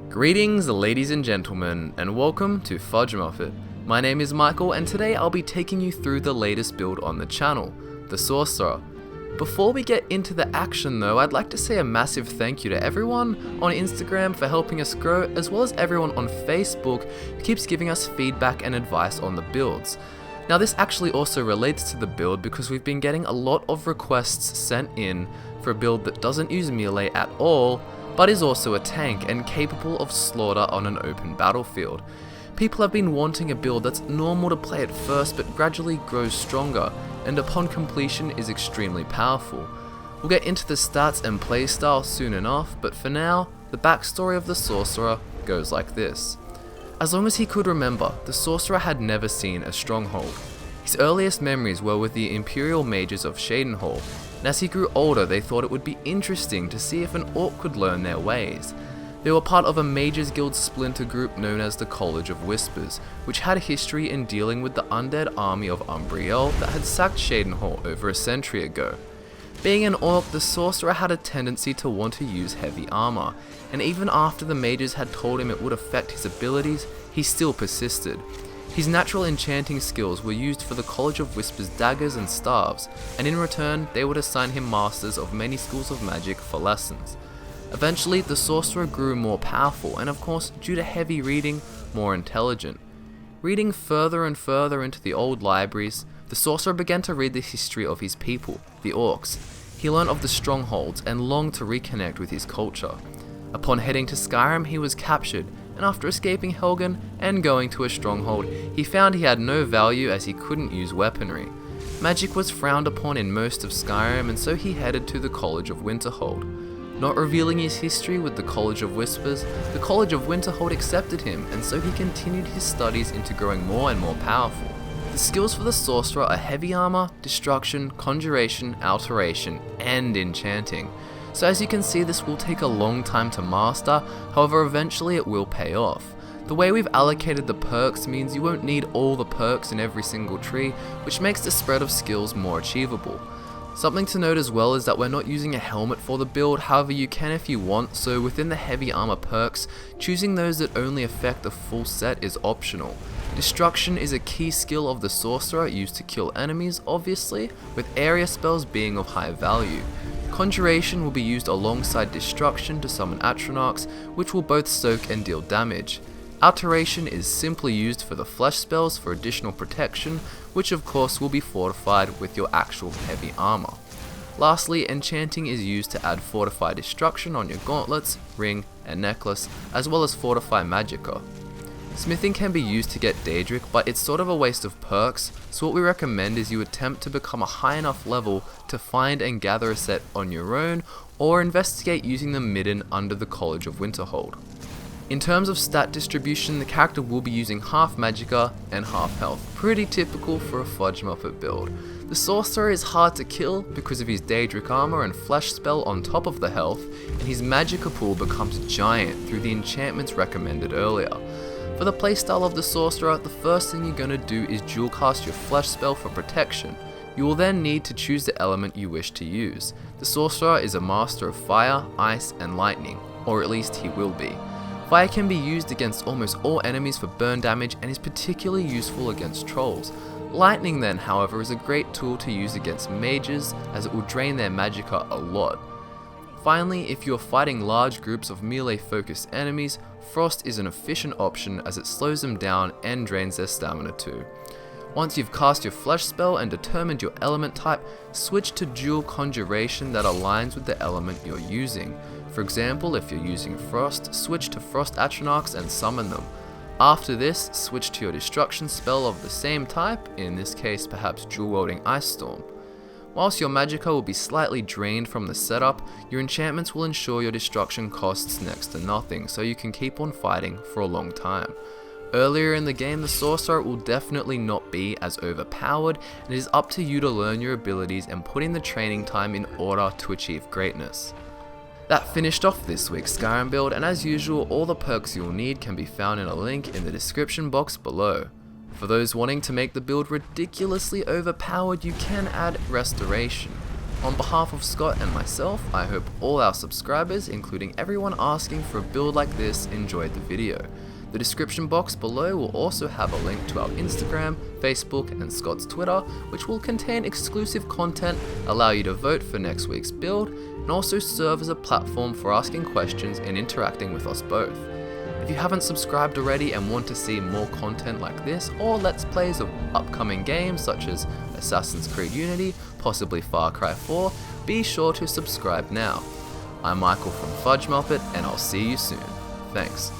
Greetings ladies and gentlemen, and welcome to FudgeMuppet. My name is Michael, and today I'll be taking you through the latest build on the channel, the Sorcerer. Before we get into the action though, I'd like to say a massive thank you to everyone on Instagram for helping us grow, as well as everyone on Facebook who keeps giving us feedback and advice on the builds. Now this actually also relates to the build because we've been getting a lot of requests sent in for a build that doesn't use melee at all, but is also a tank and capable of slaughter on an open battlefield. People have been wanting a build that's normal to play at first but gradually grows stronger, and upon completion is extremely powerful. We'll get into the stats and playstyle soon enough, but for now, the backstory of the Sorcerer goes like this. As long as he could remember, the Sorcerer had never seen a stronghold. His earliest memories were with the Imperial Mages of Shadenhall, and as he grew older they thought it would be interesting to see if an orc could learn their ways. They were part of a Mages Guild splinter group known as the College of Whispers, which had a history in dealing with the undead army of Umbriel that had sacked Shadenhall over a century ago. Being an orc, the Sorcerer had a tendency to want to use heavy armor, and even after the mages had told him it would affect his abilities, he still persisted. His natural enchanting skills were used for the College of Whispers' daggers and staves, and in return they would assign him masters of many schools of magic for lessons. Eventually the Sorcerer grew more powerful, and of course due to heavy reading, more intelligent. Reading further and further into the old libraries, the Sorcerer began to read the history of his people, the orcs. He learned of the strongholds and longed to reconnect with his culture. Upon heading to Skyrim he was captured, and after escaping Helgen and going to a stronghold, he found he had no value as he couldn't use weaponry. Magic was frowned upon in most of Skyrim, and so he headed to the College of Winterhold. Not revealing his history with the College of Whispers, the College of Winterhold accepted him, and so he continued his studies into growing more and more powerful. The skills for the Sorcerer are heavy armor, destruction, conjuration, alteration, and enchanting. So as you can see, this will take a long time to master, however eventually it will pay off. The way we've allocated the perks means you won't need all the perks in every single tree, which makes the spread of skills more achievable. Something to note as well is that we're not using a helmet for the build, however you can if you want, so within the heavy armor perks, choosing those that only affect the full set is optional. Destruction is a key skill of the Sorcerer used to kill enemies, obviously, with area spells being of high value. Conjuration will be used alongside Destruction to summon Atronachs, which will both soak and deal damage. Alteration is simply used for the flesh spells for additional protection, which of course will be fortified with your actual heavy armor. Lastly, Enchanting is used to add Fortify Destruction on your gauntlets, ring, and necklace, as well as Fortify Magicka. Smithing can be used to get Daedric, but it's sort of a waste of perks, so what we recommend is you attempt to become a high enough level to find and gather a set on your own, or investigate using them midden under the College of Winterhold. In terms of stat distribution, the character will be using half Magicka and half health, pretty typical for a FudgeMuppet build. The Sorcerer is hard to kill because of his Daedric armor and flash spell on top of the health, and his Magicka pool becomes giant through the enchantments recommended earlier. For the playstyle of the Sorcerer, the first thing you're going to do is dual cast your flesh spell for protection. You will then need to choose the element you wish to use. The Sorcerer is a master of fire, ice, and lightning, or at least he will be. Fire can be used against almost all enemies for burn damage and is particularly useful against trolls. Lightning then, however, is a great tool to use against mages as it will drain their magicka a lot. Finally, if you are fighting large groups of melee focused enemies, Frost is an efficient option as it slows them down and drains their stamina too. Once you've cast your flesh spell and determined your element type, switch to dual conjuration that aligns with the element you're using. For example, if you're using Frost, switch to Frost Atronachs and summon them. After this, switch to your destruction spell of the same type, in this case perhaps dual wielding Ice Storm. Whilst your Magicka will be slightly drained from the setup, your enchantments will ensure your destruction costs next to nothing, so you can keep on fighting for a long time. Earlier in the game, the Sorcerer will definitely not be as overpowered, and it is up to you to learn your abilities and put in the training time in order to achieve greatness. That finished off this week's Skyrim build, and as usual, all the perks you'll need can be found in a link in the description box below. For those wanting to make the build ridiculously overpowered, you can add Restoration. On behalf of Scott and myself, I hope all our subscribers, including everyone asking for a build like this, enjoyed the video. The description box below will also have a link to our Instagram, Facebook, and Scott's Twitter, which will contain exclusive content, allow you to vote for next week's build, and also serve as a platform for asking questions and interacting with us both. If you haven't subscribed already and want to see more content like this, or let's plays of upcoming games such as Assassin's Creed Unity, possibly Far Cry 4, be sure to subscribe now. I'm Michael from FudgeMuppet, and I'll see you soon. Thanks.